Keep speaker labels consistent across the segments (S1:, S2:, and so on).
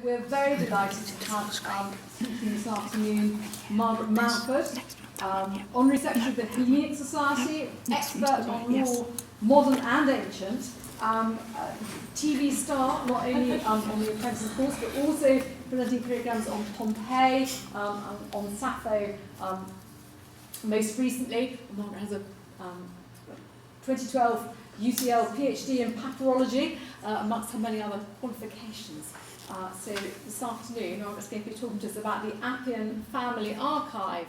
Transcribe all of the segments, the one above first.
S1: We're very delighted to have speaking this afternoon Margaret Mountford, Honorary Secretary of the Hellenic Society, expert on law, modern and ancient, TV star, not only on the Apprentice course, but also presenting programmes on Pompeii, on Sappho. Most recently, Margaret has a 2012 UCL PhD in papyrology, amongst her many other qualifications. So this afternoon, Margaret's going to be talking to us about the Appian Family Archive.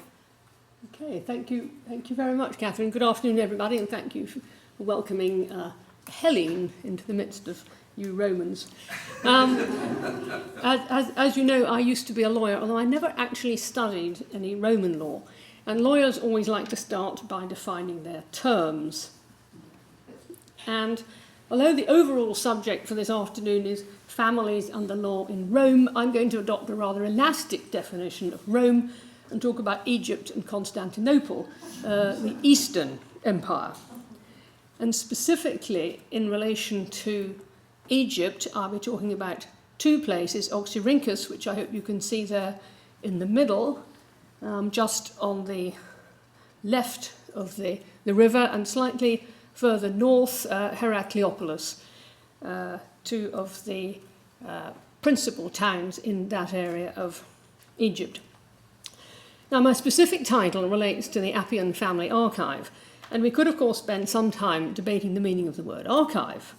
S2: Okay, thank you very much, Catherine. Good afternoon, everybody, and thank you for welcoming Hellene into the midst of you Romans. As you know, I used to be a lawyer, although I never actually studied any Roman law. And lawyers always like to start by defining their terms. And although the overall subject for this afternoon is families under law in Rome, I'm going to adopt a rather elastic definition of Rome and talk about Egypt and Constantinople, the Eastern Empire. And specifically in relation to Egypt, I'll be talking about two places, Oxyrhynchus, which I hope you can see there in the middle, just on the left of the river, and slightly further north, Heracleopolis, two of the principal towns in that area of Egypt. Now, my specific title relates to the Appian Family Archive, and we could, of course, spend some time debating the meaning of the word archive.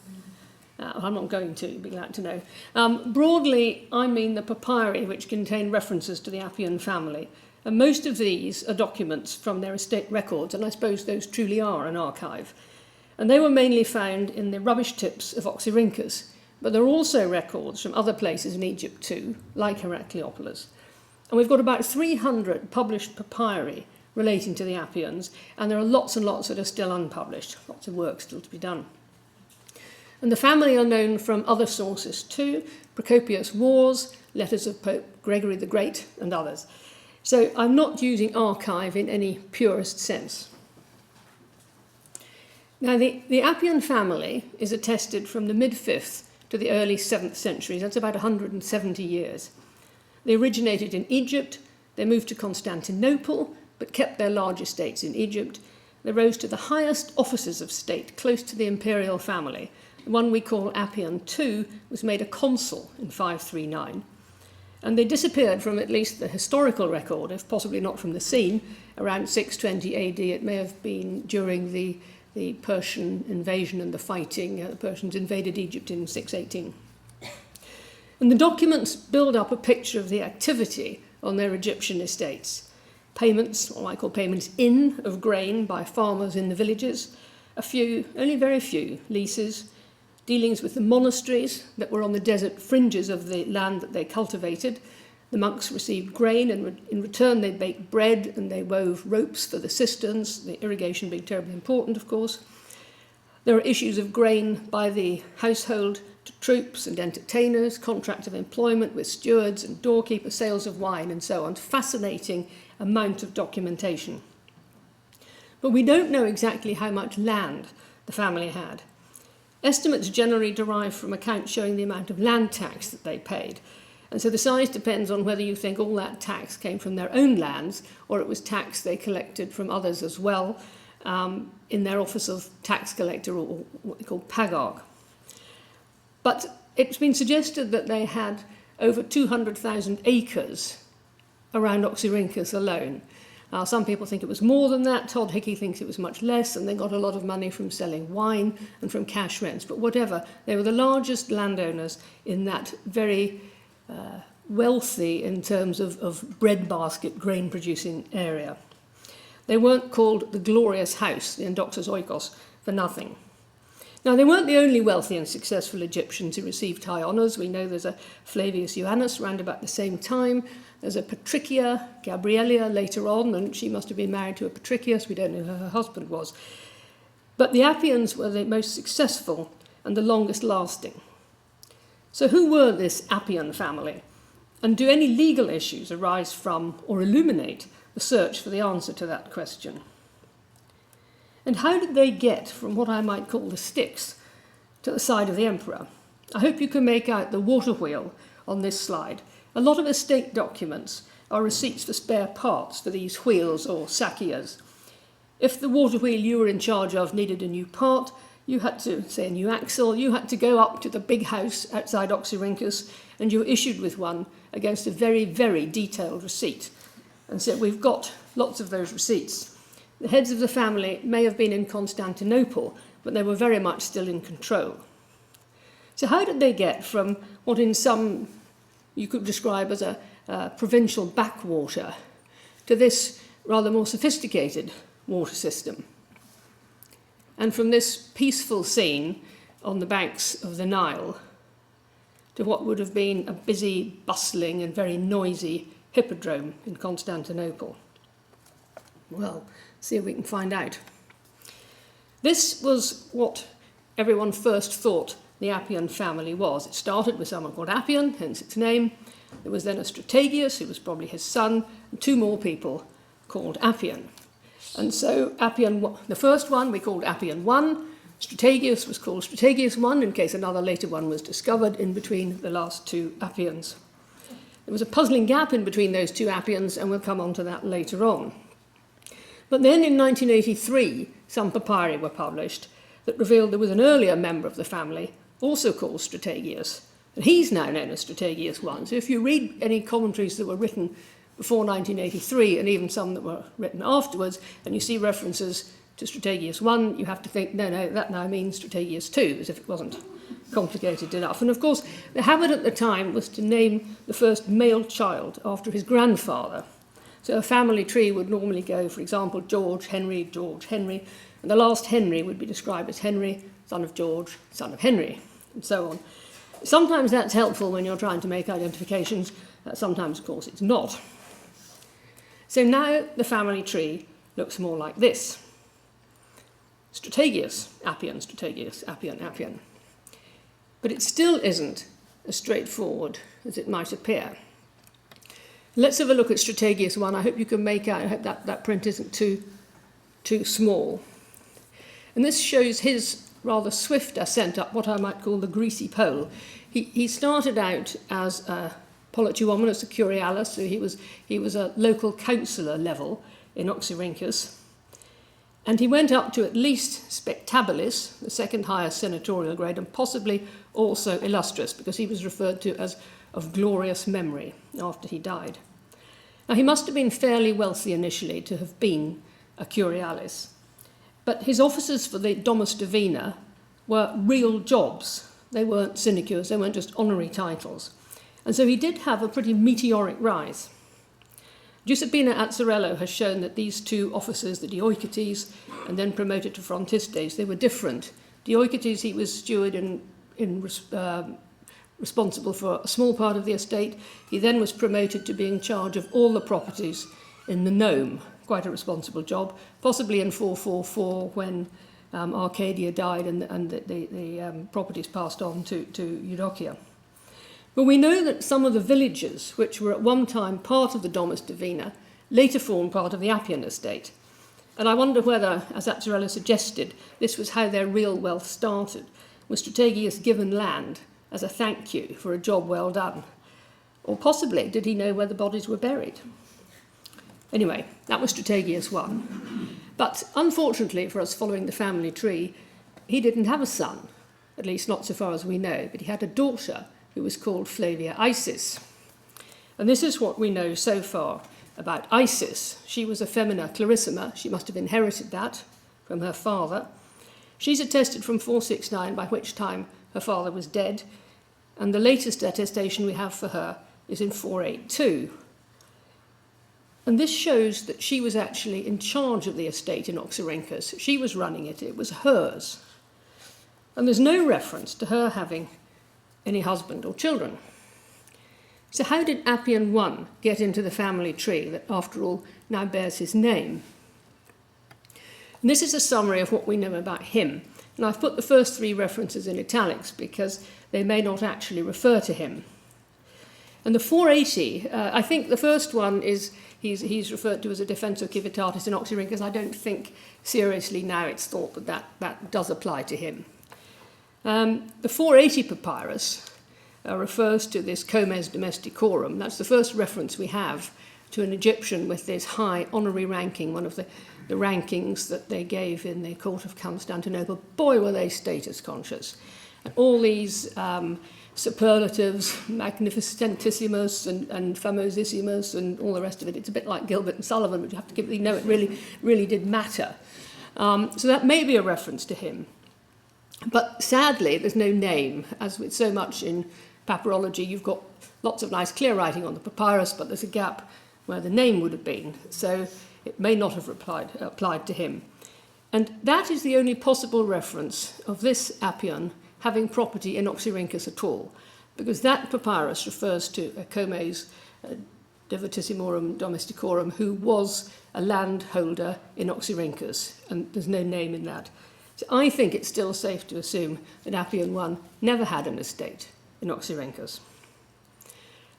S2: I'm not going to, you'd be glad to know. Broadly, I mean the papyri which contain references to the Appian family, and most of these are documents from their estate records, and I suppose those truly are an archive. And they were mainly found in the rubbish tips of Oxyrhynchus, but there are also records from other places in Egypt too, like Heracleopolis. And we've got about 300 published papyri relating to the Appians, and there are lots and lots that are still unpublished, lots of work still to be done. And the family are known from other sources too, Procopius' Wars, letters of Pope Gregory the Great, and others. So I'm not using archive in any purest sense. Now, the Appian family is attested from the mid-5th to the early 7th centuries. That's about 170 years. They originated in Egypt, they moved to Constantinople, but kept their large estates in Egypt. They rose to the highest offices of state, close to the imperial family. The one we call Appian II was made a consul in 539. And they disappeared from at least the historical record, if possibly not from the scene, around 620 AD. It may have been during the Persian invasion and the fighting. The Persians invaded Egypt in 618. And the documents build up a picture of the activity on their Egyptian estates. Payments, what I call payments in of grain by farmers in the villages, a few, only very few, leases, dealings with the monasteries that were on the desert fringes of the land that they cultivated. The monks received grain, and in return they baked bread and they wove ropes for the cisterns, the irrigation being terribly important, of course. There are issues of grain by the household to troops and entertainers, contract of employment with stewards and doorkeepers, sales of wine and so on. Fascinating amount of documentation. But we don't know exactly how much land the family had. Estimates generally derive from accounts showing the amount of land tax that they paid. And so the size depends on whether you think all that tax came from their own lands or it was tax they collected from others as well in their office of tax collector, or what they call pagarch. But it's been suggested that they had over 200,000 acres around Oxyrhynchus alone. Some people think it was more than that. Todd Hickey thinks it was much less, and they got a lot of money from selling wine and from cash rents. But whatever, they were the largest landowners in that very wealthy, in terms of breadbasket, grain-producing area. They weren't called the Glorious House, the Endoxos Oikos, for nothing. Now, they weren't the only wealthy and successful Egyptians who received high honours. We know there's a Flavius Joannes around about the same time. There's a Patricia Gabrielia later on, and she must have been married to a Patricius. We don't know who her husband was. But the Appians were the most successful and the longest lasting. So who were this Appian family? And do any legal issues arise from or illuminate the search for the answer to that question? And how did they get from what I might call the Styx to the side of the emperor? I hope you can make out the water wheel on this slide. A lot of estate documents are receipts for spare parts for these wheels or sackias. If the water wheel you were in charge of needed a new part, you had to, say a new axle, you had to go up to the big house outside Oxyrhynchus and you were issued with one against a very, very detailed receipt. And so we've got lots of those receipts. The heads of the family may have been in Constantinople, but they were very much still in control. So how did they get from what in some you could describe as a provincial backwater to this rather more sophisticated water system? And from this peaceful scene on the banks of the Nile to what would have been a busy, bustling and very noisy hippodrome in Constantinople? Well, see if we can find out. This was what everyone first thought the Appian family was. It started with someone called Appian, hence its name. There was then a Strategius, who was probably his son, and two more people called Appian. And so Appian, the first one we called Appian I, Strategius was called Strategius I in case another later one was discovered in between the last two Appians. There was a puzzling gap in between those two Appians, and we'll come on to that later on. But then in 1983, some papyri were published that revealed there was an earlier member of the family, also called Strategius, and he's now known as Strategius I. So if you read any commentaries that were written before 1983, and even some that were written afterwards, and you see references to Strategius I, you have to think, no, that now means Strategius II, as if it wasn't complicated enough. And of course, the habit at the time was to name the first male child after his grandfather. So a family tree would normally go, for example, George, Henry, and the last Henry would be described as Henry, son of George, son of Henry, and so on. Sometimes that's helpful when you're trying to make identifications, sometimes, of course, it's not. So now the family tree looks more like this. Strategius, Appian, Strategius, Appian, Appian. But it still isn't as straightforward as it might appear. Let's have a look at Strategius I. I hope you can make out, I hope that print isn't too small. And this shows his rather swift ascent up what I might call the greasy pole. He started out as a polituomenus, a curialis, so he was a local councillor level in Oxyrhynchus. And he went up to at least spectabilis, the second highest senatorial grade, and possibly also illustris, because he was referred to as of glorious memory after he died. Now, he must have been fairly wealthy initially to have been a curialis, but his offices for the Domus Divina were real jobs. They weren't sinecures, they weren't just honorary titles. And so he did have a pretty meteoric rise. Giuseppina Azzarello has shown that these two officers, the Dioicetes and then promoted to Frontistes, they were different. Dioicetes, he was steward responsible for a small part of the estate. He then was promoted to be in charge of all the properties in the nome, quite a responsible job, possibly in 444 when Arcadia died and the properties passed on to Eudokia. But we know that some of the villages, which were at one time part of the Domus Divina, later formed part of the Appian estate. And I wonder whether, as Azzarello suggested, this was how their real wealth started. Was Strategius given land as a thank you for a job well done? Or possibly, did he know where the bodies were buried? Anyway, that was Strategius I. But unfortunately for us following the family tree, he didn't have a son, at least not so far as we know, but he had a daughter who was called Flavia Isis. And this is what we know so far about Isis. She was a femina clarissima. She must have inherited that from her father. She's attested from 469, by which time her father was dead, and the latest attestation we have for her is in 482. And this shows that she was actually in charge of the estate in Oxyrhynchus. She was running it. It was hers. And there's no reference to her having any husband or children. So how did Appian I get into the family tree that, after all, now bears his name? And this is a summary of what we know about him. And I've put the first three references in italics because they may not actually refer to him. And the 480, I think the first one is he's referred to as a defensor civitatis in Oxyrhynchus. I don't think seriously now it's thought that does apply to him. The 480 papyrus refers to this comes domesticorum. That's the first reference we have to an Egyptian with this high honorary ranking, one of the rankings that they gave in the court of Constantinople. Boy, were they status conscious. And all these superlatives, magnificentissimus and famosissimus and all the rest of it. It's a bit like Gilbert and Sullivan, but you have to give, know it really did matter. So that may be a reference to him. But sadly, there's no name. As with so much in papyrology, you've got lots of nice clear writing on the papyrus, but there's a gap where the name would have been. So it may not have applied to him. And that is the only possible reference of this Appian having property in Oxyrhynchus at all, because that papyrus refers to a comes devotissimorum domesticorum who was a landholder in Oxyrhynchus, and there's no name in that. So I think it's still safe to assume that Appian I never had an estate in Oxyrhynchus.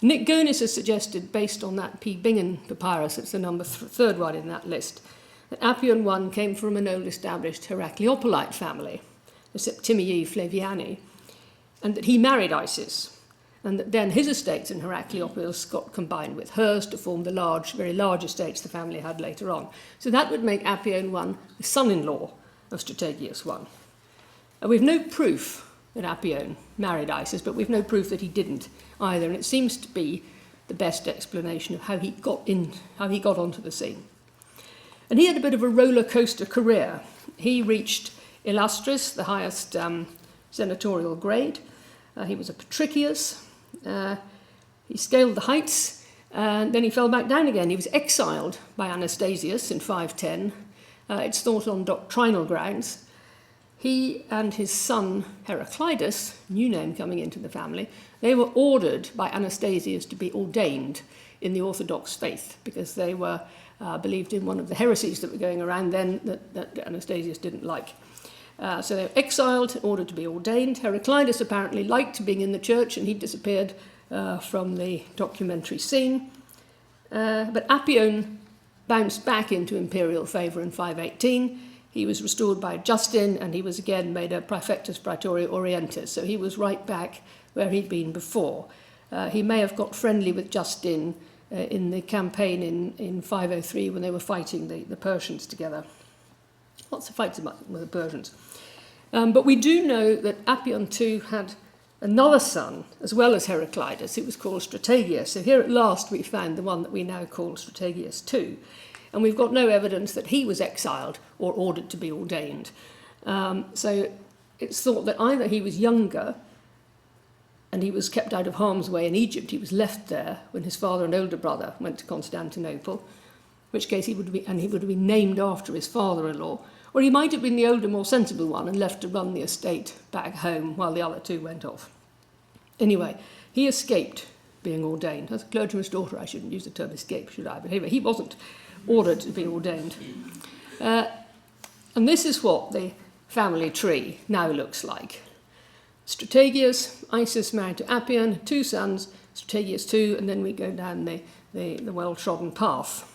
S2: Nick Gonis has suggested, based on that P. Bingen papyrus, it's the third one in that list, that Appian I came from an old established Heracleopolite family, the Septimii Flaviani, and that he married Isis, and that then his estates in Heracleopolis got combined with hers to form the very large estates the family had later on. So that would make Appian I the son-in-law of Strategius I. And we've no proof that Appian married Isis, but we've no proof that he didn't either, and it seems to be the best explanation of how he got onto the scene. And he had a bit of a roller coaster career. He reached Illustris, the highest senatorial grade. He was a patricius. He scaled the heights, and then he fell back down again. He was exiled by Anastasius in 510. It's thought on doctrinal grounds. He and his son Heraclitus, new name coming into the family, they were ordered by Anastasius to be ordained in the Orthodox faith because they were believed in one of the heresies that were going around then that Anastasius didn't like. So they were exiled, ordered to be ordained. Heraclitus apparently liked being in the church, and he disappeared from the documentary scene. But Appian bounced back into imperial favour in 518. He was restored by Justin, and he was again made a praefectus praetorii orientis, so he was right back where he'd been before. He may have got friendly with Justin in the campaign in 503 when they were fighting the Persians together. Lots of fights with the Persians. But we do know that Appian II had another son, as well as Heraclitus. It was called Strategius. So here at last we found the one that we now call Strategius II. And we've got no evidence that he was exiled or ordered to be ordained. So it's thought that either he was younger and he was kept out of harm's way in Egypt. He was left there when his father and older brother went to Constantinople, in which case he would have been named after his father-in-law. Or he might have been the older, more sensible one and left to run the estate back home while the other two went off. Anyway, he escaped being ordained. As a clergyman's daughter, I shouldn't use the term escape, should I? But anyway, he wasn't ordered to be ordained. And this is what the family tree now looks like. Strategius, Isis married to Appian, two sons, Strategius II, and then we go down the well-trodden path.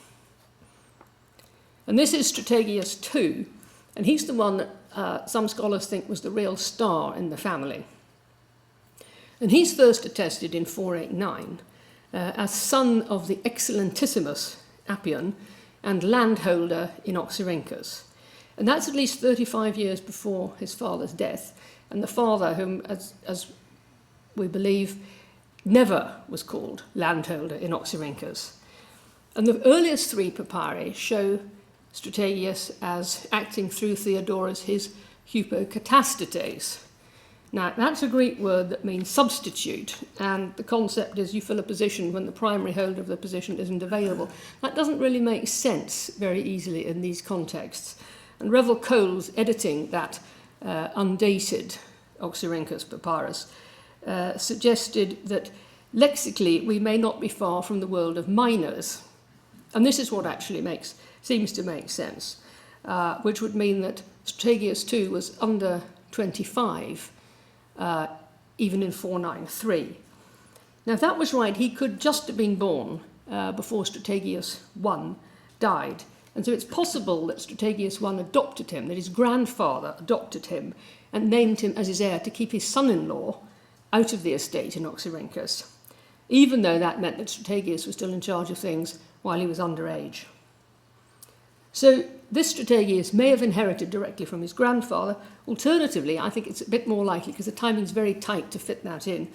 S2: And this is Strategius II, and he's the one that some scholars think was the real star in the family. And he's first attested in 489 as son of the excellentissimous Appian and landholder in Oxyrhynchus. And that's at least 35 years before his father's death, and the father, whom, as we believe, never was called landholder in Oxyrhynchus. And the earliest three papyri show Strategius as acting through Theodorus his hypokatastates. Now, that's a Greek word that means substitute, and the concept is you fill a position when the primary holder of the position isn't available. That doesn't really make sense very easily in these contexts. And Revel Coles, editing that undated Oxyrhynchus papyrus, suggested that lexically we may not be far from the world of minors. And this is what actually seems to make sense, which would mean that Strategius II was under 25, even in 493. Now, if that was right, he could just have been born before Strategius I died. And so it's possible that Strategius I adopted him, that his grandfather adopted him and named him as his heir to keep his son-in-law out of the estate in Oxyrhynchus, even though that meant that Strategius was still in charge of things while he was underage. So this Strategius may have inherited directly from his grandfather. Alternatively, I think it's a bit more likely, because the timing's very tight to fit that in,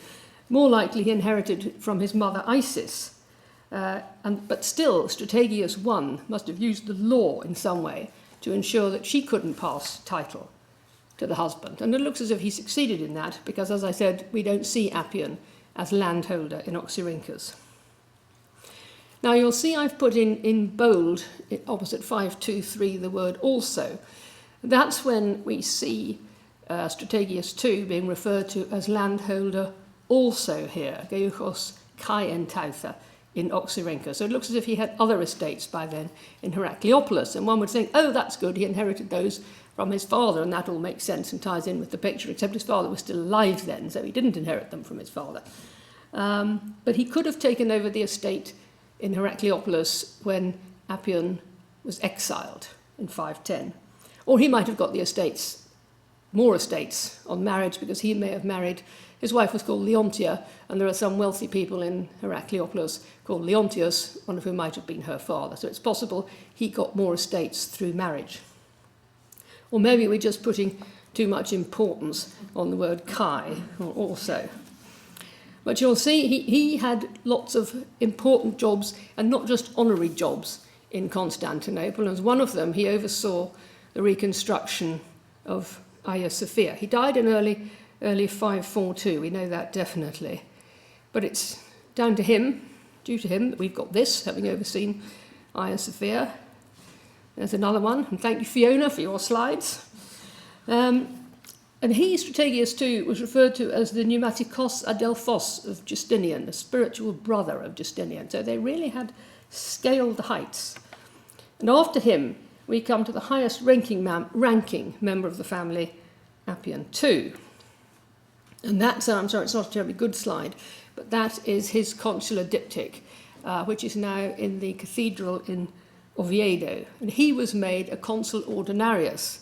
S2: more likely he inherited from his mother Isis. But still, Strategius I must have used the law in some way to ensure that she couldn't pass title to the husband. And it looks as if he succeeded in that, because, as I said, we don't see Appian as landholder in Oxyrhynchus. Now you'll see I've put in bold, opposite 523, the word also. That's when we see Strategius II being referred to as landholder also here, Geuchos kai entautha, in Oxyrhynchus. So it looks as if he had other estates by then in Heracleopolis, and one would think, oh, that's good, he inherited those from his father, and that all makes sense and ties in with the picture, except his father was still alive then, so he didn't inherit them from his father. But he could have taken over the estate in Heracleopolis when Appian was exiled in 510. Or he might have got the estates, more estates, on marriage, because he may have married, his wife was called Leontia, and there are some wealthy people in Heracleopolis called Leontius, one of whom might have been her father. So it's possible he got more estates through marriage. Or maybe we're just putting too much importance on the word kai, or also. But you'll see he had lots of important jobs, and not just honorary jobs, in Constantinople. And as one of them, he oversaw the reconstruction of Hagia Sophia. He died in early 542, we know that definitely. But it's down to him, due to him, that we've got this, having overseen Hagia Sophia. There's another one, and thank you, Fiona, for your slides. And he, Strategius II, was referred to as the pneumatikos adelphos of Justinian, the spiritual brother of Justinian. So they really had scaled the heights. And after him, we come to the highest ranking member of the family, Appian II. And that's, I'm sorry, it's not a terribly good slide, but that is his consular diptych, which is now in the cathedral in Oviedo. And he was made a consul ordinarius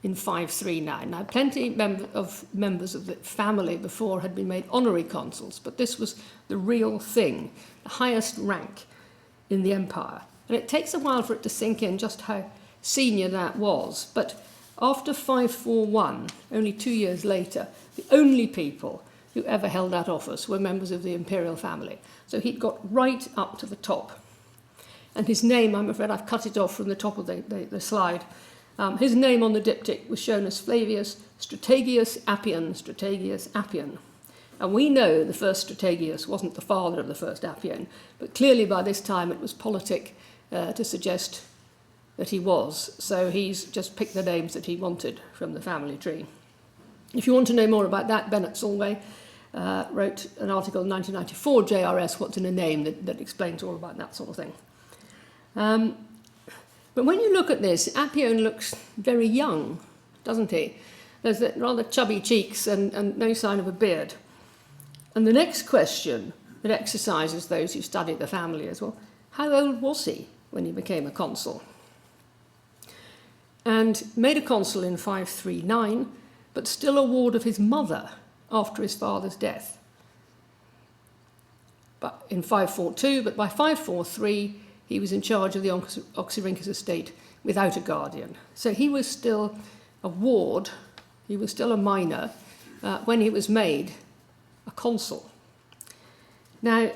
S2: in 539. Now, plenty of members of the family before had been made honorary consuls, but this was the real thing, the highest rank in the empire. And it takes a while for it to sink in just how senior that was. But after 541, only 2 years later, the only people who ever held that office were members of the imperial family. So he'd got right up to the top. And his name, I'm afraid I've cut it off from the top of the slide. His name on the diptych was shown as Flavius Strategius Appian. And we know the first Strategius wasn't the father of the first Appian, but clearly by this time it was politic to suggest that he was. So he's just picked the names that he wanted from the family tree. If you want to know more about that, Bennett Solway wrote an article in 1994, JRS, What's in a Name, that explains all about that sort of thing. But when you look at this, Appian looks very young, doesn't he? There's that rather chubby cheeks and no sign of a beard. And the next question that exercises those who study the family as well, how old was he when he became a consul? And made a consul in 539, but still a ward of his mother after his father's death. But in 542, but by 543, he was in charge of the Oxyrhynchus estate without a guardian. So he was still a ward, he was still a minor, when he was made a consul. Now,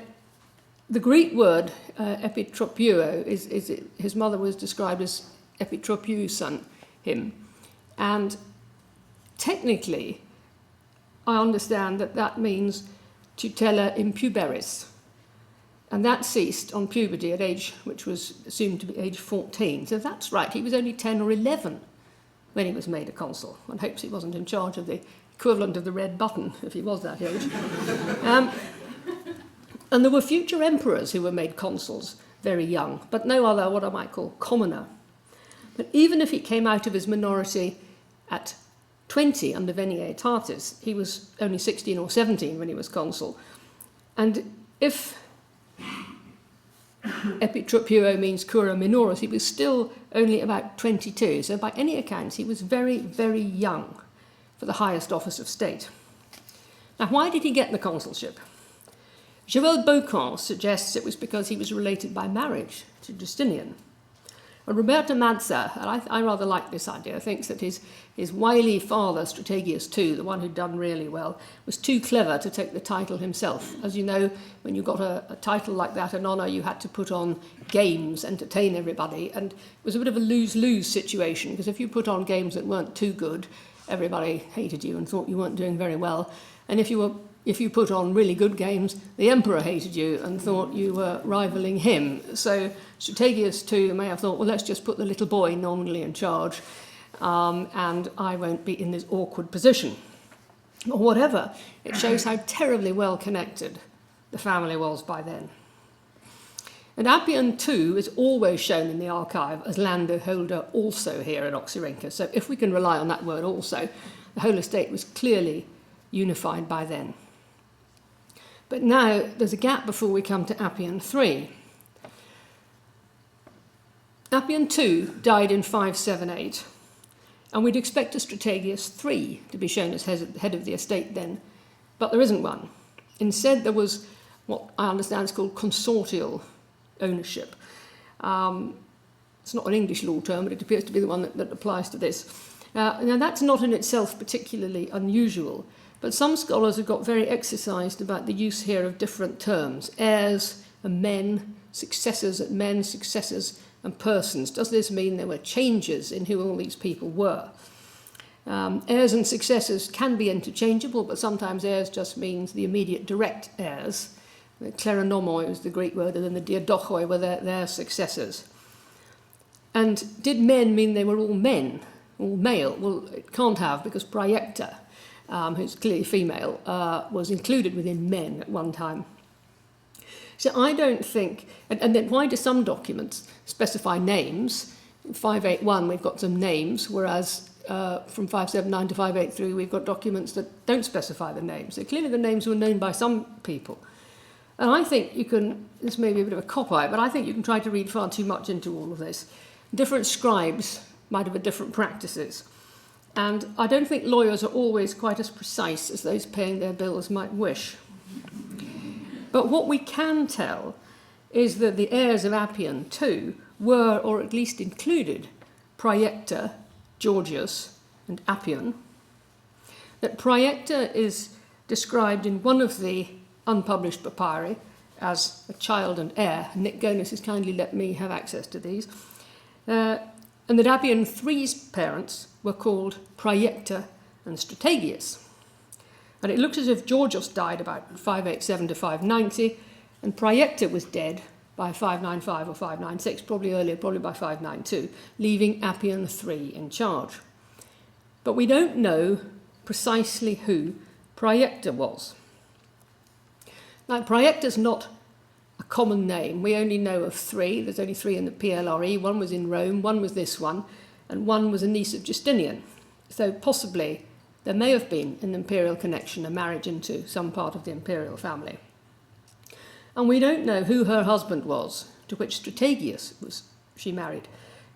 S2: the Greek word epitropeuo, his mother was described as epitropiousan, him. And technically, I understand that means tutela impuberis. And that ceased on puberty at age, which was assumed to be age 14. So that's right, he was only 10 or 11 when he was made a consul. One hopes he wasn't in charge of the equivalent of the red button, if he was that age. And there were future emperors who were made consuls very young, but no other, what I might call, commoner. But even if he came out of his minority at 20 under Venietatis, he was only 16 or 17 when he was consul. And if epitropeuo means cura minoris, he was still only about 22. So by any accounts, he was very, very young for the highest office of state. Now, why did he get the consulship? Joël Beaucamp suggests it was because he was related by marriage to Justinian. And Roberta Mazza, and I rather like this idea, thinks that his wily father, Strategius II, the one who'd done really well, was too clever to take the title himself. As you know, when you got a title like that, an honour, you had to put on games, entertain everybody, and it was a bit of a lose-lose situation, because if you put on games that weren't too good, everybody hated you and thought you weren't doing very well. And if you put on really good games, the emperor hated you and thought you were rivaling him. So Strategius II may have thought, well, let's just put the little boy nominally in charge, and I won't be in this awkward position. Or whatever, it shows how terribly well connected the family was by then. And Appian II is always shown in the archive as landholder also here in Oxyrhynchus. So if we can rely on that word also, the whole estate was clearly unified by then. But now there's a gap before we come to Appian III. Appian II died in 578, and we'd expect a Strategius III to be shown as head of the estate then, but there isn't one. Instead, there was what I understand is called consortial ownership. It's not an English law term, but it appears to be the one that applies to this. Now, that's not in itself particularly unusual, but some scholars have got very exercised about the use here of different terms. Heirs and men, successors and persons. Does this mean there were changes in who all these people were? Heirs and successors can be interchangeable, but sometimes heirs just means the immediate direct heirs. The kleronomoi is the Greek word, and then the diadochoi were their successors. And did men mean they were all men, all male? Well, it can't have, because praelecta, who's clearly female, was included within men at one time. So I don't think, and then why do some documents specify names? In 581 we've got some names, whereas from 579 to 583 we've got documents that don't specify the names. So clearly the names were known by some people. And I think you can, this may be a bit of a cop-out, but I think you can try to read far too much into all of this. Different scribes might have had different practices. And I don't think lawyers are always quite as precise as those paying their bills might wish. But what we can tell is that the heirs of Appian II were, or at least included, Praelecta, Georgius, and Appian. That Praelecta is described in one of the unpublished papyri as a child and heir. Nick Gonis has kindly let me have access to these. And that Appian III's parents were called Praelecta and Strategius. And it looks as if Georgius died about 587 to 590, and Praelecta was dead by 595 or 596, probably earlier, probably by 592, leaving Appian III in charge. But we don't know precisely who Praelecta was. Now, Praelecta's not a common name. We only know of three. There's only three in the PLRE. One was in Rome, one was this one, and one was a niece of Justinian. So possibly there may have been an imperial connection, a marriage into some part of the imperial family. And we don't know who her husband was, to which Strategius she married.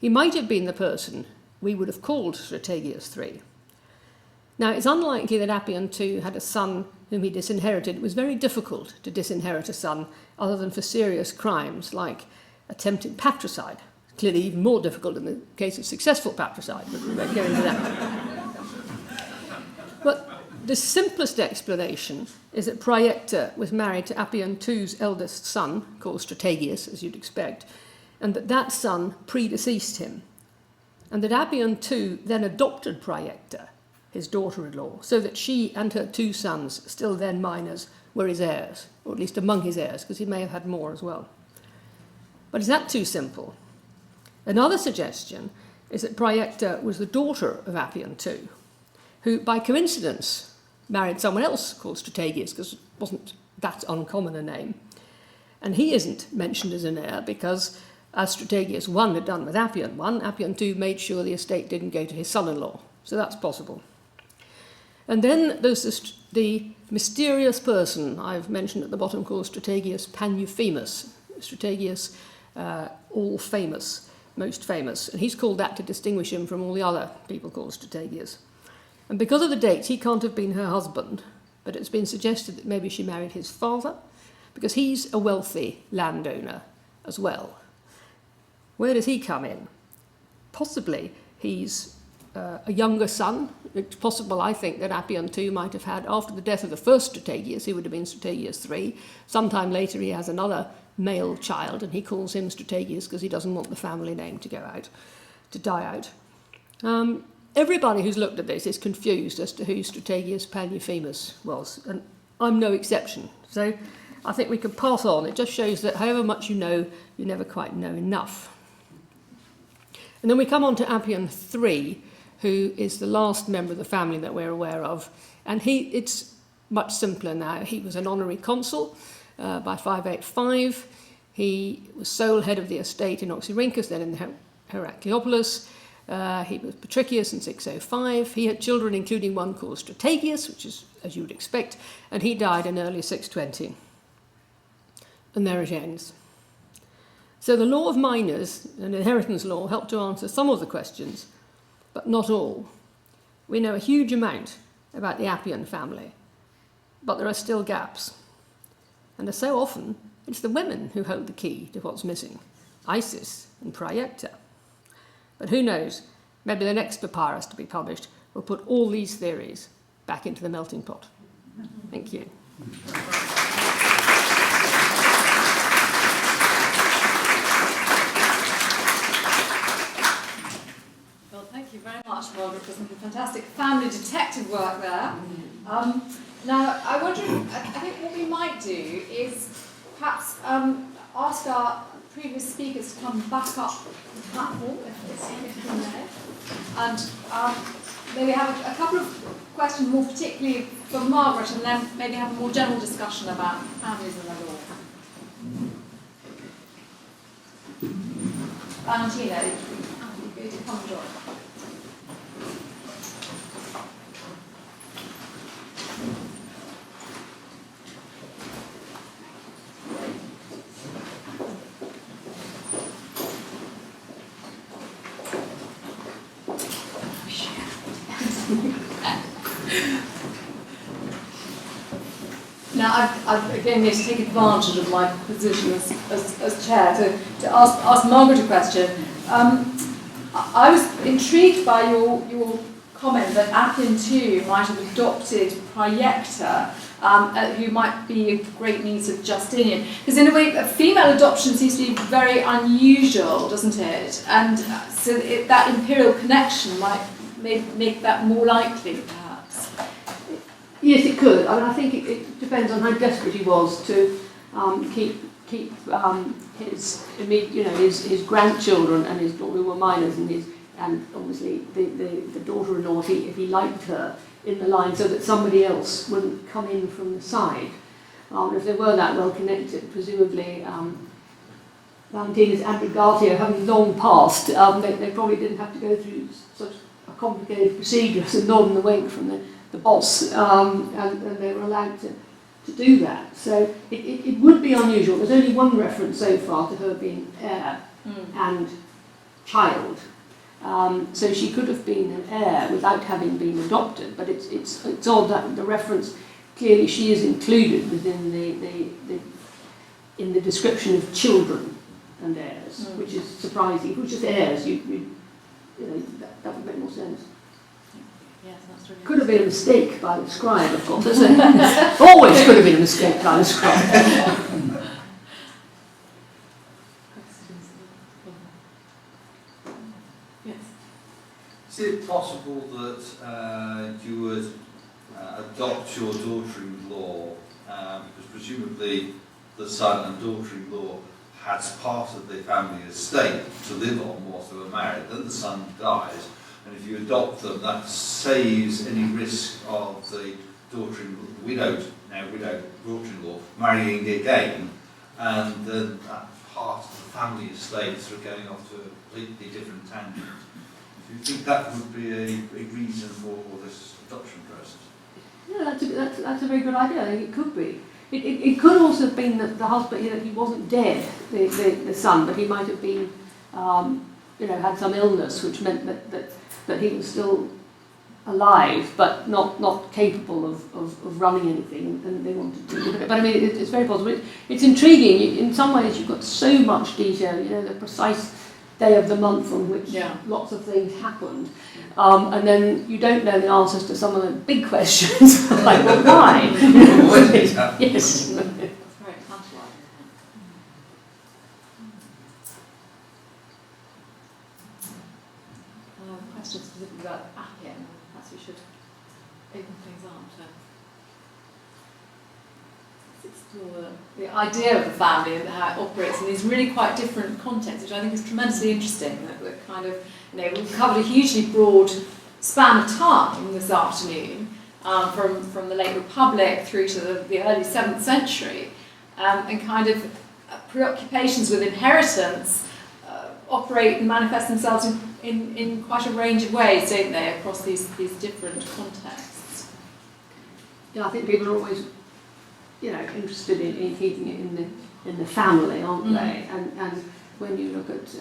S2: He might have been the person we would have called Strategius III. Now, it's unlikely that Appian II had a son whom he disinherited. It was very difficult to disinherit a son other than for serious crimes like attempted patricide. Clearly even more difficult in the case of successful patricide, but we won't go into that. But the simplest explanation is that Praelecta was married to Appian II's eldest son, called Strategius, as you'd expect, and that son predeceased him, and that Appian II then adopted Praelecta, his daughter-in-law, so that she and her two sons, still then minors, were his heirs, or at least among his heirs, because he may have had more as well. But is that too simple? Another suggestion is that Praelecta was the daughter of Appian II, who, by coincidence, married someone else called Strategius, because it wasn't that uncommon a name. And he isn't mentioned as an heir because, as Strategius I had done with Appian I, Appian II made sure the estate didn't go to his son-in-law. So that's possible. And then there's the mysterious person I've mentioned at the bottom called Strategius Paneuphemos, Strategius all-famous, most famous. And he's called that to distinguish him from all the other people called Strategius. And because of the dates, he can't have been her husband, but it's been suggested that maybe she married his father, because he's a wealthy landowner as well. Where does he come in? Possibly he's a younger son. It's possible, I think, that Appian II might have had, after the death of the first Strategius, he would have been Strategius III. Sometime later he has another male child, and he calls him Strategius because he doesn't want the family name to die out. Everybody who's looked at this is confused as to who Strategius Paneuphemos was, and I'm no exception. So I think we can pass on. It just shows that however much you know, you never quite know enough. And then we come on to Appian III, who is the last member of the family that we're aware of. And it's much simpler now. He was an honorary consul by 585. He was sole head of the estate in Oxyrhynchus, then in Heracleopolis. He was Patricius in 605. He had children, including one called Strategius, which is as you would expect, and he died in early 620. And there it ends. So the law of minors and inheritance law helped to answer some of the questions, but not all. We know a huge amount about the Appian family, but there are still gaps. And as so often, it's the women who hold the key to what's missing, Isis and Praelecta. But who knows, maybe the next papyrus to be published will put all these theories back into the melting pot. Thank you.
S1: Thank you very much, Margaret, for some fantastic family detective work there. Now, I think what we might do is perhaps ask our previous speakers to come back up the platform, if we may, and maybe have a couple of questions more particularly for Margaret, and then maybe have a more general discussion about families and their law. Valentina, you to come and join. Now, I've again going to take advantage of my position as chair to ask Margaret a question. I was intrigued by your comment that Appian II might have adopted Praelecta, who might be a great niece of Justinian. Because in a way, female adoption seems to be very unusual, doesn't it? And so that imperial connection might make that more likely, perhaps.
S2: Yes, it could. I mean, I think it depends on how desperate he was to keep his grandchildren and his daughter who were minors and obviously the daughter-in-law if he liked her in the line, so that somebody else wouldn't come in from the side. If they were that well connected, presumably Valentina's aggregatio having long passed, they probably didn't have to go through such a complicated procedure as a nod and a wink from the boss, and they were allowed to do that. So it would be unusual. There's only one reference so far to her being heir and child. So she could have been an heir without having been adopted, but it's odd that the reference, clearly she is included within in the description of children and heirs, which is surprising. If it was just heirs, that would make more sense.
S1: Yes, that's really
S2: could have been a mistake by the scribe, of course, isn't it? Always could have been a mistake by the scribe.
S3: Is it possible that you would adopt your daughter-in-law, because presumably the son and daughter-in-law had part of the family estate to live on whilst they were married, then the son dies, and if you adopt them, that saves any risk of the daughter-in-law, now widowed daughter-in-law, marrying again, and then that part of the family estate sort of going off to a completely different tangent. Do you think that would be a reason for this adoption process?
S2: Yeah, that's a very good idea. I think it could be. It could also have been that the husband, he wasn't dead, the son, but he might have been, had some illness, which meant that he was still alive, but not capable of running anything, and they wanted to look at it. But I mean, it's very possible. It's intriguing. In some ways, you've got so much detail, you know, the precise day of the month on which lots of things happened. And then you don't know the answers to some of the big questions, like, well, why? Yes.
S1: Questions specifically about Appian. Perhaps we should open things up to explore the idea of the family and how it operates in these really quite different contexts, which I think is tremendously interesting. That kind of, you know, we've covered a hugely broad span of time this afternoon, from the late Republic through to the early 7th century, and kind of preoccupations with inheritance operate and manifest themselves in quite a range of ways, don't they, across these different contexts.
S2: Yeah, I think people are always, you know, interested in keeping it in the family, aren't they? And when you look at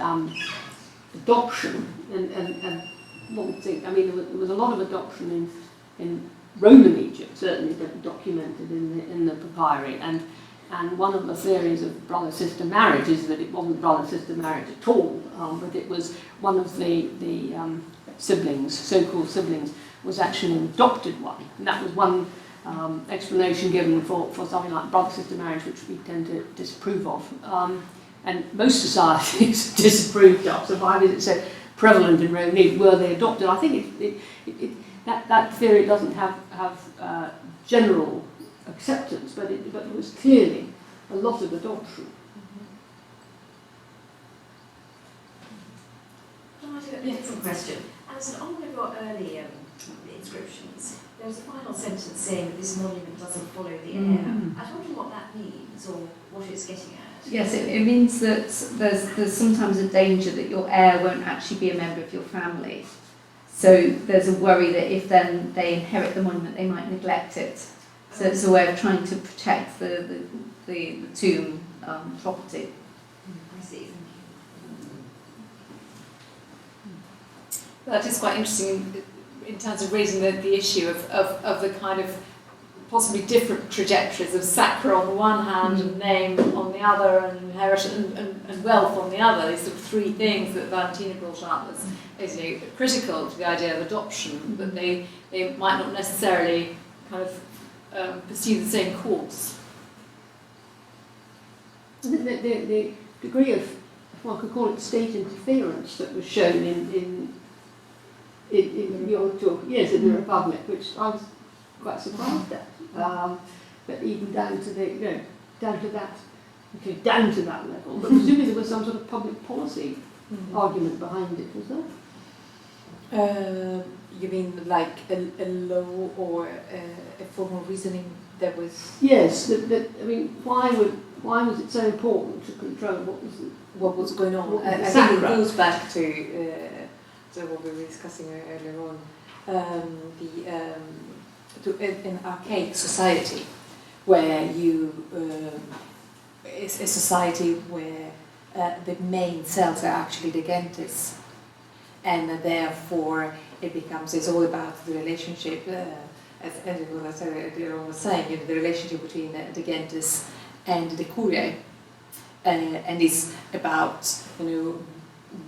S2: adoption and one thing, I mean, there was a lot of adoption in Roman Egypt, certainly documented in the papyri, and one of the theories of brother-sister marriage is that it wasn't brother-sister marriage at all, but it was one of the siblings, so-called siblings, was actually an adopted one. And that was one explanation given for something like brother-sister marriage, which we tend to disapprove of. And most societies disapproved of. So why is it so prevalent in Roman Egypt? Were they adopted? I think that theory doesn't have general acceptance, but it was clearly a lot of adoption.
S4: Can I ask a different question? Alison, on one of your early inscriptions, there was a final sentence saying that this monument doesn't follow the heir. I wonder what that means, or what it's getting at.
S5: Yes, it means that there's sometimes a danger that your heir won't actually be a member of your family. So there's a worry that if then they inherit the monument, they might neglect it. So it's a way of trying to protect the tomb property.
S4: I see.
S1: That is quite interesting in terms of raising the issue of the kind of possibly different trajectories of sacra on the one hand and name on the other, and inheritance and wealth on the other. These sort of three things that Valentina brought up as you know, critical to the idea of adoption, but they might not necessarily kind of pursue the same course.
S2: I think that the degree of, if one could call it, state interference that was shown in your talk, yes, in the Republic, which I was quite surprised at. But even down to down to that level. But presumably there was some sort of public policy argument behind it, was there?
S6: You mean like a law or a form of reasoning that was?
S2: Yes. I mean, why was it so important to control
S6: what was going on? I think it goes back to what we were discussing earlier on. To an archaic society where it's a society where the main cells are actually the gentes, and therefore it's all about the relationship, as everyone was saying, you know, the relationship between the gentes and the curia, and it's about, you know,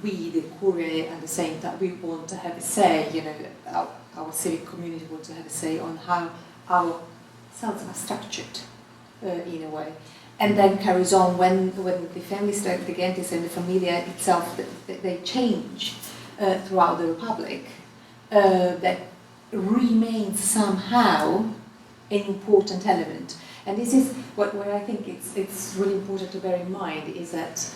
S6: we, the curia, and the saying that we want to have a say, you know, our civic community want to have a say on how our cells are structured in a way. And then carries on when the families, like the gentes and the familia itself, they change throughout the Republic, that remains somehow an important element. And this is where I think it's really important to bear in mind, is that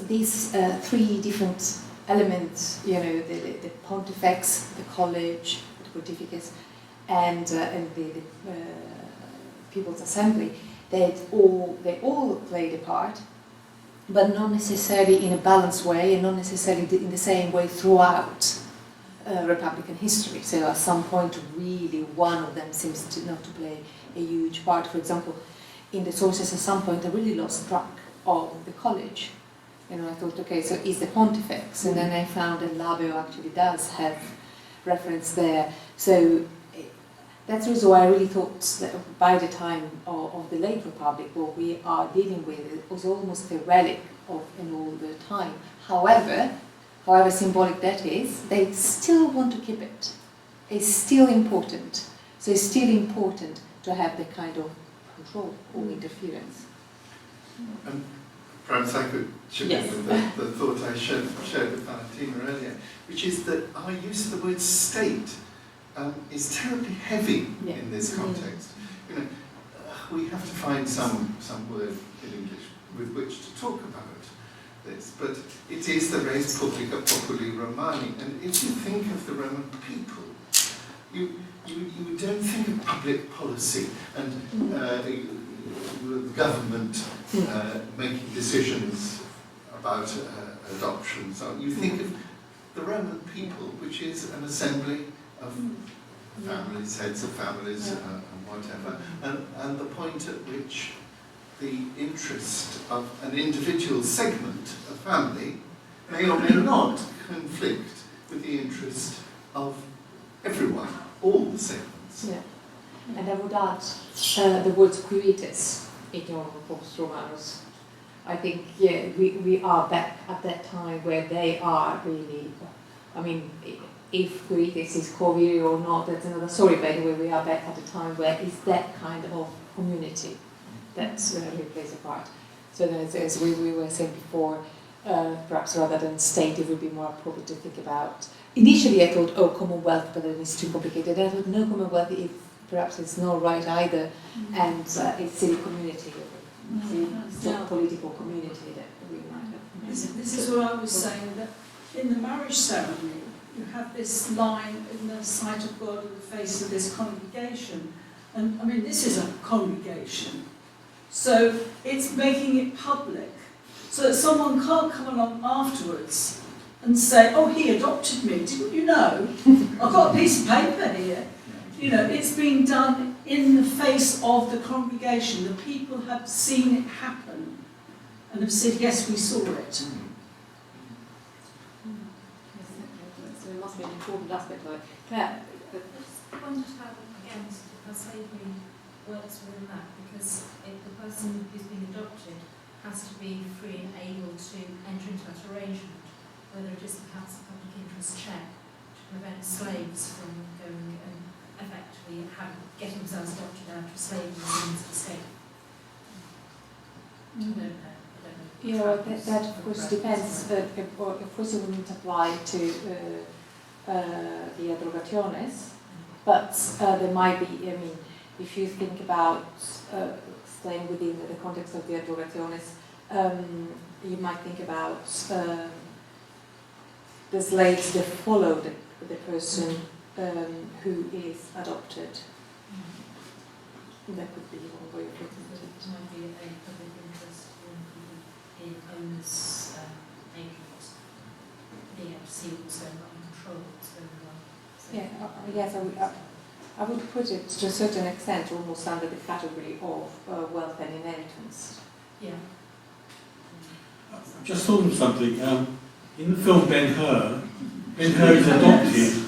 S6: these three different elements, you know, the pontifex, the college, the pontificus, and the People's Assembly, they all played a part, but not necessarily in a balanced way, and not necessarily in the same way throughout Republican history. So at some point, really, one of them seems not to play a huge part. For example, in the sources, at some point, I really lost track of the college. You know, I thought, okay, so is the pontifex, and then I found that Labeo actually does have reference there. So that's the reason why I really thought that by the time of the late Republic, what we are dealing with was almost a relic of an older time. However symbolic that is, they still want to keep it. It's still important. So it's still important to have the kind of control or interference.
S7: Perhaps I could chip in with the thought I shared with Valentina earlier, which is that our use of the word state is terribly heavy in this context. You know, we have to find some word in English with which to talk about this, but it is the res publica populi Romani, and if you think of the Roman people, you don't think of public policy and the government making decisions about adoption. So you think of the Roman people, which is an assembly of families, heads of families, and whatever, and the point at which the interest of an individual segment of family may or may not conflict with the interest of everyone, all the segments.
S6: Yeah. And I would add the word quirites in your Post Romanus. I think, we are back at that time where they are really, I mean, if quirites is co-viri or not, that's another story, but anyway, we are back at a time where it's that kind of community that really plays a part. So then, as we were saying before, perhaps rather than state, it would be more appropriate to think about. Initially, I thought, Commonwealth, but then it's too complicated. I thought, no, Commonwealth, perhaps it's not right either, and it's civic community, it's not political community that we might have.
S8: This is what I was saying, that in the marriage ceremony, you have this line, in the sight of God in the face of this congregation. And I mean, this is a congregation. So it's making it public, so that someone can't come along afterwards and say, oh, he adopted me, didn't you know? I've got a piece of paper here. You know, it's being done in the face of the congregation. The people have seen it happen and have said, yes, we saw it.
S6: So it must be an important aspect of it. Claire?
S4: I wondered how, again, how slavery works within that, because if the person who's being adopted has to be free and able to enter into that arrangement, whether it is perhaps a public interest check to prevent slaves from going and effectively getting themselves adopted out of slavery and into the state. I don't know.
S6: That of course depends. Of course, it wouldn't apply to the aggregaciones, but there might be. I mean, if you think about staying within the context of the aggregaciones, you might think about the slaves that follow the person who is adopted. That could be one way of looking at it.
S4: It might be a public interest in owners' acres, being able to see what's going on, control what's going on. So
S6: Yes, I would put it to a certain extent almost under the category of wealth and inheritance.
S4: Yeah.
S9: I just thought of something. In the film Ben-Hur is adopted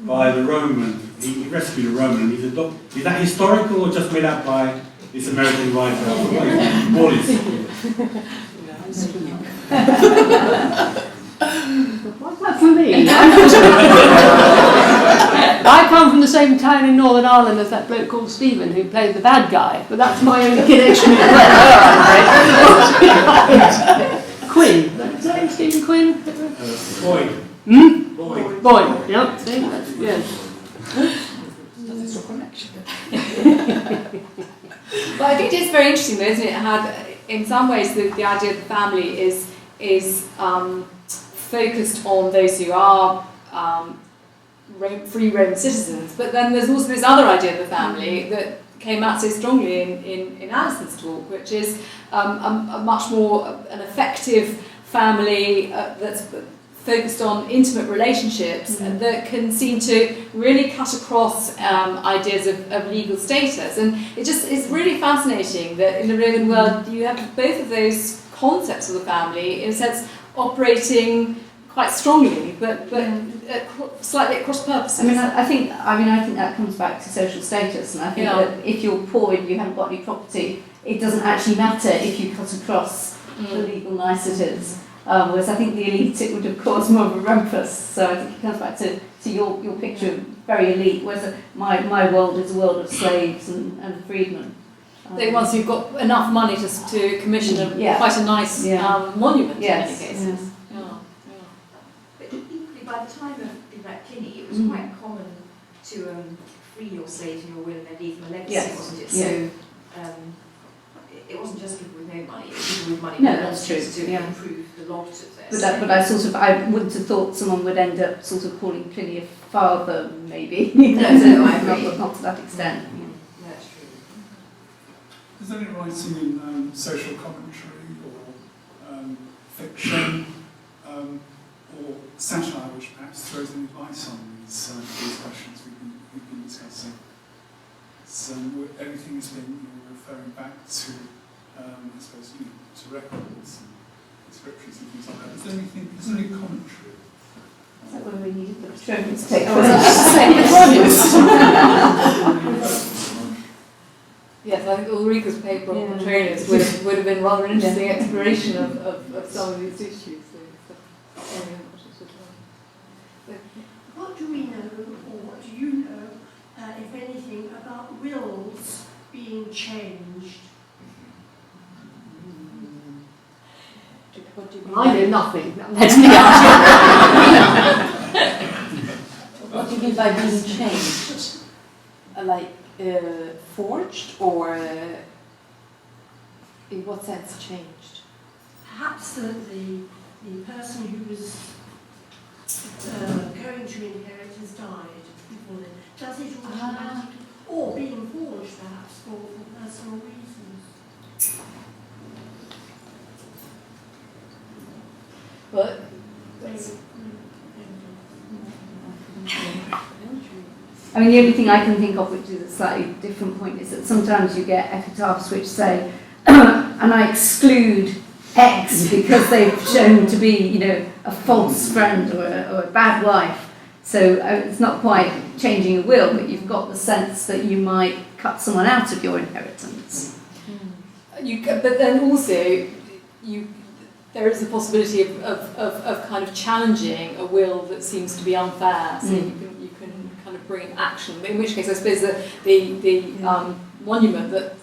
S9: by the Roman. He rescued a Roman and he's adopted. Is that historical or just made up by this American writer? Wallace.
S2: What's that for me? I come from the same town in Northern Ireland as that bloke called Stephen who played the bad guy, but that's my only connection with her. Quinn. Is that him, Stephen Quinn?
S9: Boyd.
S2: Boyd. Yep. See, that's good.
S6: That's your connection. But I think it's very interesting, though, isn't it? How, in some ways, the idea of the family is focused on those who are free Roman citizens, but then there's also this other idea of the family that came out so strongly in Alison's talk, which is a much more an effective family that's focused on intimate relationships and that can seem to really cut across ideas of legal status. And it's really fascinating that in the Roman world you have both of those concepts of the family, in a sense, operating
S1: quite strongly, but slightly at cross purposes.
S5: I think that comes back to social status, and I think that if you're poor and you haven't got any property, it doesn't actually matter if you cut across the legal niceties. Whereas I think the elite, it would have caused more of a rumpus. So I think it comes back to your picture of very elite, whereas my world is a world of slaves and freedmen.
S1: Once you've got enough money to commission quite a nice monument in many cases.
S4: But equally, by the time of Pliny, it was quite common to free your slaves in your will and then leave them a legacy, wasn't it? So it wasn't just people with no money, it was people with money
S5: that's true.
S4: to improve the lot of theirs.
S5: But I wouldn't have thought someone would end up sort of calling Pliny a father, maybe.
S4: No, I agree.
S5: Not to that extent.
S4: That's true.
S10: Is there any writing in social commentary or fiction or satire which perhaps throws any light on these questions we've been discussing? So everything has been referring back to, I suppose, to records and scriptures and things like that. Is there any commentary?
S5: Is that where we needed the Strongest to take
S1: Yes, I think Ulrika's paper on Petronius would have been rather an interesting exploration of some of these issues.
S11: What do we know, or what do you know, if anything, about wills being changed?
S1: I know nothing.
S6: What do you mean by being changed? Like forged, or in what sense changed?
S11: Perhaps the person who was going to inherit has died before then. Does it automatically, or being forged perhaps for personal reasons?
S1: But
S5: I mean, the only thing I can think of, which is a slightly different point, is that sometimes you get epitaphs which say, and I exclude X because they've shown to be, a false friend or a bad wife. So it's not quite changing a will, but you've got the sense that you might cut someone out of your inheritance.
S1: but then also there is a possibility of kind of challenging a will that seems to be unfair. So you can kind of bring action. In which case, I suppose the monument that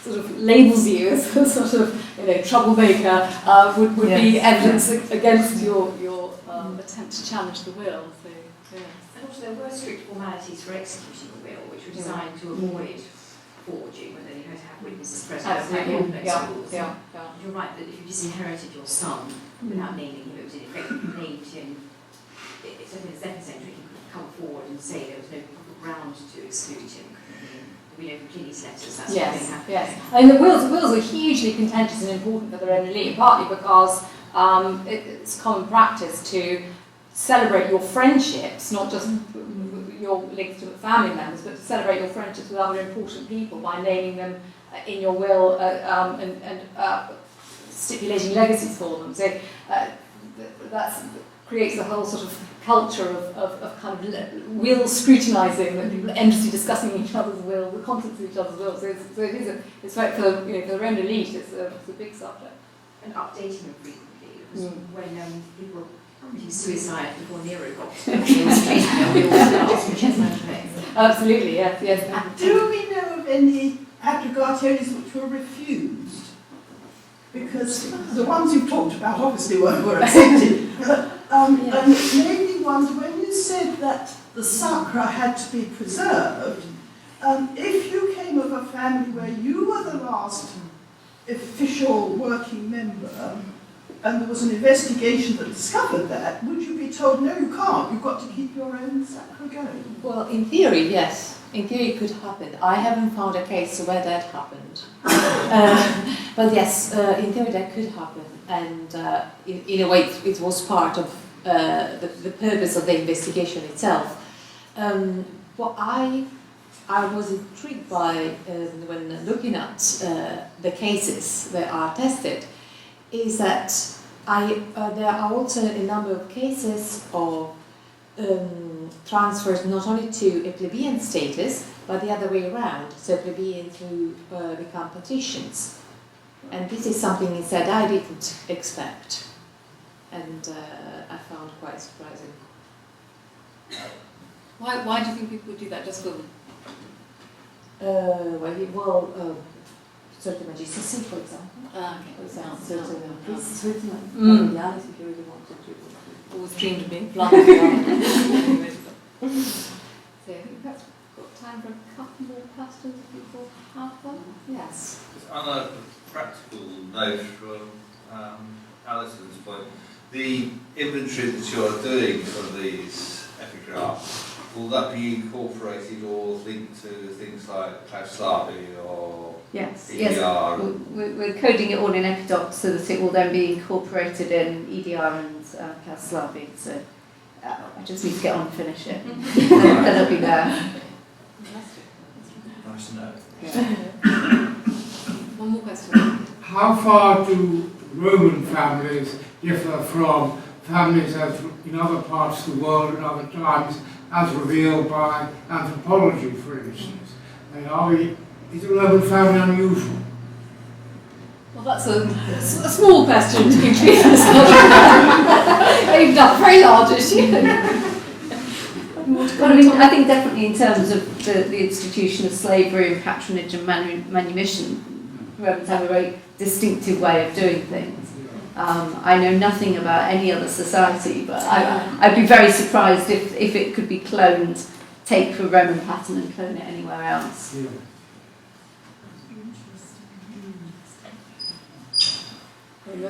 S1: sort of labels you as a sort of troublemaker would be evidence against your attempt to challenge the will. So,
S4: And also there were strict formalities for executing a will, which were designed to avoid forging, whether you had to have witnesses present. You're right that if you disinherited your son without naming him, it was in effect named him. It's only in the 2nd century he could come forward and say there was no proper ground to exclude him. We know from Pliny's letters that's what happened.
S1: Yes. I mean, the wills are hugely contentious and important for their own elite, partly because it's common practice to celebrate your friendships, not just your links to family members, but to celebrate your friendships with other important people by naming them in your will and stipulating legacies for them. So that creates a whole sort of culture of kind of will scrutinising, that people are endlessly discussing each other's will, the contents of each other's will. So it's right for the Roman elite. It's a big subject.
S4: And updating them frequently. It was when people committing suicide before Nero got to
S1: Absolutely, yes.
S11: Do we know of any aggregators which were refused? Because the ones you've talked about obviously were accepted. But and it made me wonder, when you said that the sacra had to be preserved, if you came of a family where you were the last official working member, and there was an investigation that discovered that, would you be told, no, you can't, you've got to keep your own sacra going?
S6: Well, in theory, yes. In theory, it could happen. I haven't found a case where that happened. But yes, in theory, that could happen. And in a way, it was part of the purpose of the investigation itself. What I was intrigued by when looking at the cases that are tested is that there are also a number of cases of transfers not only to a plebeian status, but the other way around, so plebeians who become patricians. And this is something instead I didn't expect, and I found quite surprising.
S1: Why do you think people would do that? Just for
S6: certain magistracy, for example.
S1: okay.
S6: For example, certain priests, certain
S1: Mm.
S6: if you really wanted to.
S1: Always dreamed of being blunt. Anyway, so I think that's got time for a couple more questions if people have them. Yes.
S3: On a practical note from Alison's point, the inventory that you're doing of these epigraphs, will that be incorporated or linked to things like Klaus-Slavi or
S5: Yes,
S3: EDR?
S5: yes. We're coding it all in Epidoc so that it will then be incorporated in EDR and Klaus-Slavi. So I just need to get on and finish it. Then it'll be there.
S3: Nice to know.
S1: One more question.
S12: How far do Roman families differ from families as in other parts of the world at other times, as revealed by anthropology, for instance? Is a Roman family unusual?
S1: Well, that's a small question to be clear. You've done a very large issue.
S5: But I mean, I think definitely in terms of the institution of slavery and patronage and manumission, Romans have a very distinctive way of doing things. I know nothing about any other society, but I'd be very surprised if it could be cloned, take the Roman pattern and clone it anywhere else.
S12: Yeah.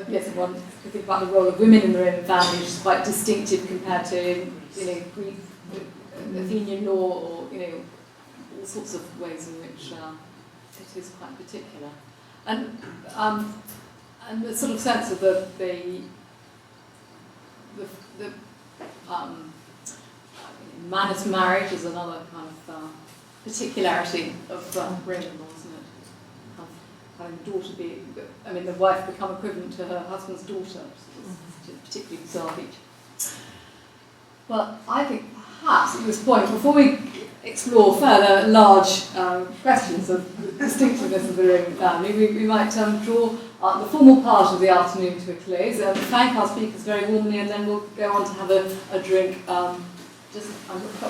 S1: Yes, one could think about the role of women in the Roman family, which is quite distinctive compared to, Greek, Athenian law, or all sorts of ways in which it is quite particular, and the sort of sense of the manus marriage is another kind of particularity of Roman law, isn't it? Having the daughter the wife become equivalent to her husband's daughter, which is particularly bizarre feature. Well, I think perhaps at this point, before we explore further large questions of the distinctiveness of the Roman family, we might draw the formal part of the afternoon to a close, thank our speakers very warmly, and then we'll go on to have a drink. I'm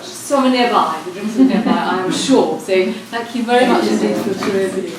S1: somewhere nearby, the drinks are nearby, I am sure. So thank you very much indeed for the two of you.